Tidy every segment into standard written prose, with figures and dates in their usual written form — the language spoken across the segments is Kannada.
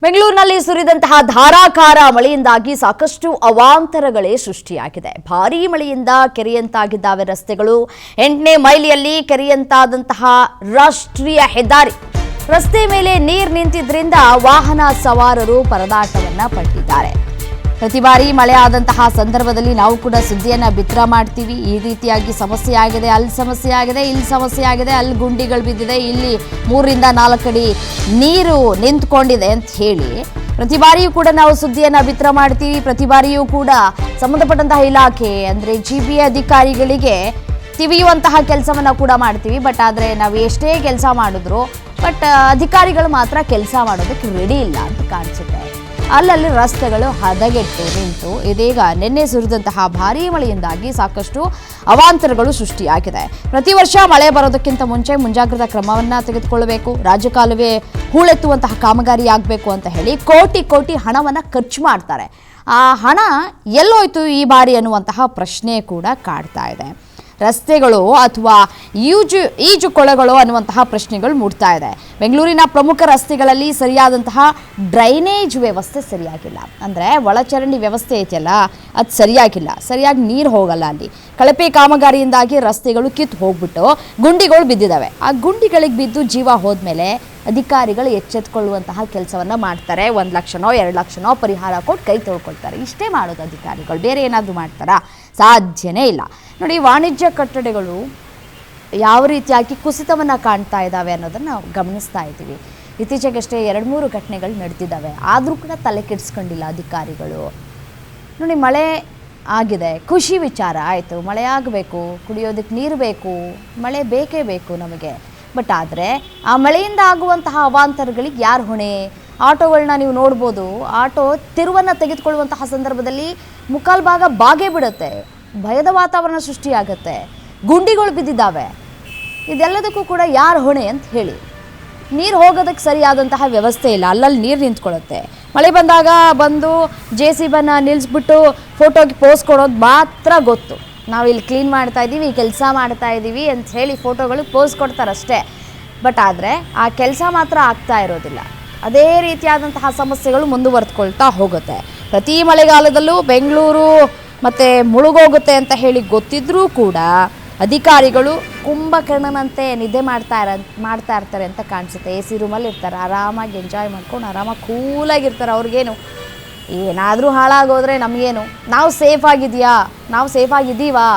ಬೆಂಗಳೂರಿನಲ್ಲಿ ಸುರಿದಂತಹ ಧಾರಾಕಾರ ಮಳೆಯಿಂದಾಗಿ ಸಾಕಷ್ಟು ಅವಾಂತರಗಳೇ ಸೃಷ್ಟಿಯಾಗಿದೆ. ಭಾರೀ ಮಳೆಯಿಂದ ಕೆರೆಯಂತಾಗಿದ್ದಾವೆ ರಸ್ತೆಗಳು. 8ನೇ ಮೈಲಿಯಲ್ಲಿ ಕೆರೆಯಂತಾದಂತಹ ರಾಷ್ಟ್ರೀಯ ಹೆದ್ದಾರಿ ರಸ್ತೆ ಮೇಲೆ ನೀರು ನಿಂತಿದ್ರಿಂದ ವಾಹನ ಸವಾರರು ಪರದಾಟವನ್ನ ಪಟ್ಟಿದ್ದಾರೆ. ಪ್ರತಿ ಬಾರಿ ಮಳೆ ಆದಂತಹ ಸಂದರ್ಭದಲ್ಲಿ ನಾವು ಕೂಡ ಸುದ್ದಿಯನ್ನ ಬಿತ್ತರ ಮಾಡ್ತೀವಿ. ಈ ರೀತಿಯಾಗಿ ಸಮಸ್ಯೆ ಆಗಿದೆ, ಅಲ್ಲಿ ಸಮಸ್ಯೆ ಆಗಿದೆ, ಇಲ್ಲಿ ಸಮಸ್ಯೆ ಆಗಿದೆ, ಅಲ್ಲಿ ಗುಂಡಿಗಳು ಬಿದ್ದಿದೆ, ಇಲ್ಲಿ 3 ರಿಂದ 4 ಅಡಿ ನೀರು ನಿಂತ್ಕೊಂಡಿದೆ ಅಂತ ಹೇಳಿ ಪ್ರತಿ ಬಾರಿಯೂ ಕೂಡ ನಾವು ಸುದ್ದಿಯನ್ನ ಬಿತ್ತರ ಮಾಡ್ತೀವಿ. ಪ್ರತಿ ಬಾರಿಯೂ ಕೂಡ ಸಂಬಂಧಪಟ್ಟಂತಹ ಇಲಾಖೆ ಅಂದ್ರೆ GBA ಅಧಿಕಾರಿಗಳಿಗೆ ತಿವಿಯುವಂತಹ ಕೆಲಸವನ್ನ ಕೂಡ ಮಾಡ್ತೀವಿ. ಬಟ್ ಆದರೆ ನಾವು ಎಷ್ಟೇ ಕೆಲಸ ಮಾಡಿದ್ರು ಅಧಿಕಾರಿಗಳು ಮಾತ್ರ ಕೆಲಸ ಮಾಡೋದಕ್ಕೆ ರೆಡಿ ಇಲ್ಲ ಅಂತ ಕಾಣಿಸುತ್ತೆ. ಅಲ್ಲಲ್ಲಿ ರಸ್ತೆಗಳು ಹದಗೆಟ್ಟು ನಿಂತು ಇದೀಗ ನಿನ್ನೆ ಸುರಿದಂತಹ ಭಾರೀ ಮಳೆಯಿಂದಾಗಿ ಸಾಕಷ್ಟು ಅವಾಂತರಗಳು ಸೃಷ್ಟಿಯಾಗಿದೆ. ಪ್ರತಿ ವರ್ಷ ಮಳೆ ಬರೋದಕ್ಕಿಂತ ಮುಂಚೆ ಮುಂಜಾಗ್ರತಾ ಕ್ರಮವನ್ನ ತೆಗೆದುಕೊಳ್ಳಬೇಕು, ರಾಜಕಾಲುವೆ ಹೂಳೆತ್ತುವಂತಹ ಕಾಮಗಾರಿ ಆಗಬೇಕು ಅಂತ ಹೇಳಿ ಕೋಟಿ ಹಣವನ್ನ ಖರ್ಚು ಮಾಡ್ತಾರೆ. ಆ ಹಣ ಎಲ್ಲೋಯ್ತು ಈ ಬಾರಿ ಅನ್ನುವಂತಹ ಪ್ರಶ್ನೆ ಕೂಡ ಕಾಡ್ತಾ ಇದೆ. ರಸ್ತೆಗಳು ಅಥವಾ ಈಜು ಕೊಳಗಳು ಅನ್ನುವಂತಹ ಪ್ರಶ್ನೆಗಳು ಮೂಡ್ತಾ ಇದೆ. ಬೆಂಗಳೂರಿನ ಪ್ರಮುಖ ರಸ್ತೆಗಳಲ್ಲಿ ಸರಿಯಾದಂತಹ ಡ್ರೈನೇಜ್ ವ್ಯವಸ್ಥೆ ಸರಿಯಾಗಿಲ್ಲ. ಅಂದರೆ ಒಳಚರಂಡಿ ವ್ಯವಸ್ಥೆ ಐತೆಯಲ್ಲ ಅದು ಸರಿಯಾಗಿ ನೀರು ಹೋಗಲ್ಲ. ಅಲ್ಲಿ ಕಳಪೆ ಕಾಮಗಾರಿಯಿಂದಾಗಿ ರಸ್ತೆಗಳು ಕಿತ್ತು ಹೋಗ್ಬಿಟ್ಟು ಗುಂಡಿಗಳು ಬಿದ್ದಿದ್ದಾವೆ. ಆ ಗುಂಡಿಗಳಿಗೆ ಬಿದ್ದು ಜೀವ ಹೋದ್ಮೇಲೆ ಅಧಿಕಾರಿಗಳು ಎಚ್ಚೆತ್ತುಕೊಳ್ಳುವಂತಹ ಕೆಲಸವನ್ನು ಮಾಡ್ತಾರೆ. 1 ಲಕ್ಷನೋ 2 ಲಕ್ಷನೋ ಪರಿಹಾರ ಕೊಟ್ಟು ಕೈ ತೊಳ್ಕೊಳ್ತಾರೆ. ಇಷ್ಟೇ ಮಾಡೋದು ಅಧಿಕಾರಿಗಳು, ಬೇರೆ ಏನಾದರೂ ಮಾಡ್ತಾರಾ? ಸಾಧ್ಯನೇ ಇಲ್ಲ. ನೋಡಿ, ವಾಣಿಜ್ಯ ಕಟ್ಟಡಗಳು ಯಾವ ರೀತಿಯಾಗಿ ಕುಸಿತವನ್ನು ಕಾಣ್ತಾ ಇದ್ದಾವೆ ಅನ್ನೋದನ್ನು ನಾವು ಗಮನಿಸ್ತಾ ಇದ್ದೀವಿ. ಇತ್ತೀಚೆಗಷ್ಟೇ 2-3 ಘಟನೆಗಳು ನಡೆದಿದ್ದಾವೆ. ಆದರೂ ಕೂಡ ತಲೆ ಕೆಡಿಸ್ಕೊಂಡಿಲ್ಲ ಅಧಿಕಾರಿಗಳು. ನೋಡಿ, ಮಳೆ ಆಗಿದೆ, ಖುಷಿ ವಿಚಾರ ಆಯಿತು, ಮಳೆ ಆಗಬೇಕು, ಕುಡಿಯೋದಕ್ಕೆ ನೀರು ಬೇಕು, ಮಳೆ ಬೇಕೇ ಬೇಕು ನಮಗೆ. ಬಟ್ ಆದರೆ ಆ ಮಳೆಯಿಂದ ಆಗುವಂತಹ ಅವಾಂತರಗಳಿಗೆ ಯಾರು ಹೊಣೆ? ಆಟೋಗಳನ್ನ ನೀವು ನೋಡ್ಬೋದು. ಆಟೋ ತಿರುವನ್ನು ತೆಗೆದುಕೊಳ್ಳುವಂತಹ ಸಂದರ್ಭದಲ್ಲಿ ಮುಕ್ಕಾಲು ಭಾಗ ಬಾಗೇ ಬಿಡುತ್ತೆ, ಭಯದ ವಾತಾವರಣ ಸೃಷ್ಟಿಯಾಗುತ್ತೆ, ಗುಂಡಿಗಳು ಬಿದ್ದಿದ್ದಾವೆ. ಇದೆಲ್ಲದಕ್ಕೂ ಕೂಡ ಯಾರು ಹೊಣೆ ಅಂತ ಹೇಳಿ. ನೀರು ಹೋಗೋದಕ್ಕೆ ಸರಿಯಾದಂತಹ ವ್ಯವಸ್ಥೆ ಇಲ್ಲ, ಅಲ್ಲಲ್ಲಿ ನೀರು ನಿಂತ್ಕೊಳ್ಳುತ್ತೆ. ಮಳೆ ಬಂದಾಗ ಬಂದು JCBನ ನಿಲ್ಲಿಸ್ಬಿಟ್ಟು ಫೋಟೋಗೆ ಪೋಸ್ ಕೊಡೋದು ಮಾತ್ರ ಗೊತ್ತು. ನಾವಿಲ್ಲಿ ಕ್ಲೀನ್ ಮಾಡ್ತಾ ಇದ್ದೀವಿ, ಕೆಲಸ ಮಾಡ್ತಾ ಇದ್ದೀವಿ ಅಂತ ಹೇಳಿ ಫೋಟೋಗಳು ಪೋಸ್ ಕೊಡ್ತಾರಷ್ಟೇ. ಬಟ್ ಆದರೆ ಆ ಕೆಲಸ ಮಾತ್ರ ಆಗ್ತಾ ಇರೋದಿಲ್ಲ. ಅದೇ ರೀತಿಯಾದಂತಹ ಸಮಸ್ಯೆಗಳು ಮುಂದುವರೆದುಕೊಳ್ತಾ ಹೋಗುತ್ತೆ. ಪ್ರತಿ ಮಳೆಗಾಲದಲ್ಲೂ ಬೆಂಗಳೂರು ಮತ್ತು ಮುಳುಗೋಗುತ್ತೆ ಅಂತ ಹೇಳಿ ಗೊತ್ತಿದ್ರೂ ಕೂಡ ಅಧಿಕಾರಿಗಳು ಕುಂಭಕರ್ಣನಂತೆ ನಿದ್ದೆ ಮಾಡ್ತಾ ಇರ್ತಾರೆ ಅಂತ ಕಾಣಿಸುತ್ತೆ. AC ರೂಮಲ್ಲಿ ಇರ್ತಾರೆ, ಆರಾಮಾಗಿ ಎಂಜಾಯ್ ಮಾಡ್ಕೊಂಡು ಆರಾಮಾಗಿ ಕೂಲಾಗಿರ್ತಾರೆ. ಅವ್ರಿಗೇನು ಏನಾದರೂ ಹಾಳಾಗೋದ್ರೆ ನಮಗೇನು, ನಾವು ಸೇಫಾಗಿದ್ದೀವಾ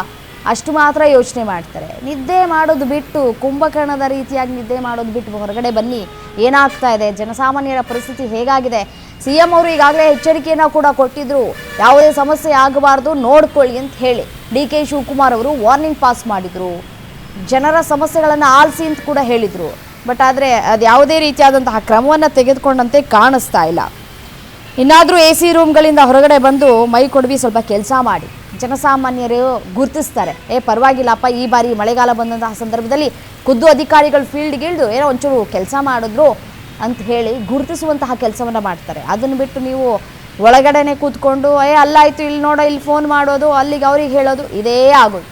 ಅಷ್ಟು ಮಾತ್ರ ಯೋಚನೆ ಮಾಡ್ತಾರೆ. ನಿದ್ದೆ ಮಾಡೋದು ಬಿಟ್ಟು, ಕುಂಭಕರ್ಣದ ರೀತಿಯಾಗಿ ನಿದ್ದೆ ಮಾಡೋದು ಬಿಟ್ಟು ಹೊರಗಡೆ ಬನ್ನಿ. ಏನಾಗ್ತಾ ಇದೆ, ಜನಸಾಮಾನ್ಯರ ಪರಿಸ್ಥಿತಿ ಹೇಗಾಗಿದೆ? CM ಅವರು ಈಗಾಗಲೇ ಎಚ್ಚರಿಕೆಯನ್ನು ಕೂಡ ಕೊಟ್ಟಿದ್ರು, ಯಾವುದೇ ಸಮಸ್ಯೆ ಆಗಬಾರ್ದು ನೋಡ್ಕೊಳ್ಳಿ ಅಂತ ಹೇಳಿ. DK ಶಿವಕುಮಾರ್ ಅವರು ವಾರ್ನಿಂಗ್ ಪಾಸ್ ಮಾಡಿದರು, ಜನರ ಸಮಸ್ಯೆಗಳನ್ನು ಆಲಿಸಿ ಅಂತ ಕೂಡ ಹೇಳಿದರು. ಬಟ್ ಆದರೆ ಅದು ಯಾವುದೇ ರೀತಿಯಾದಂತಹ ಕ್ರಮವನ್ನು ತೆಗೆದುಕೊಂಡಂತೆ ಕಾಣಿಸ್ತಾ ಇಲ್ಲ. ಇನ್ನಾದರೂ AC ರೂಮ್ಗಳಿಂದ ಹೊರಗಡೆ ಬಂದು ಮೈ ಕೊಡವಿ ಸ್ವಲ್ಪ ಕೆಲಸ ಮಾಡಿ. ಜನಸಾಮಾನ್ಯರು ಗುರುತಿಸ್ತಾರೆ, ಪರವಾಗಿಲ್ಲಪ್ಪ, ಈ ಬಾರಿ ಮಳೆಗಾಲ ಬಂದಂತಹ ಸಂದರ್ಭದಲ್ಲಿ ಖುದ್ದು ಅಧಿಕಾರಿಗಳು ಫೀಲ್ಡ್ಗಿಳಿದು ಏನೋ ಒಂಚೂರು ಕೆಲಸ ಮಾಡಿದ್ರು ಅಂತ ಹೇಳಿ ಗುರುತಿಸುವಂತಹ ಕೆಲಸವನ್ನು ಮಾಡ್ತಾರೆ. ಅದನ್ನು ಬಿಟ್ಟು ನೀವು ಒಳಗಡೆನೆ ಕೂತ್ಕೊಂಡು ಅಲ್ಲಾಯಿತು, ಇಲ್ಲಿ ನೋಡೋ, ಇಲ್ಲಿ ಫೋನ್ ಮಾಡೋದು, ಅಲ್ಲಿಗೆ ಅವ್ರಿಗೆ ಹೇಳೋದು, ಇದೇ ಆಗೋದು.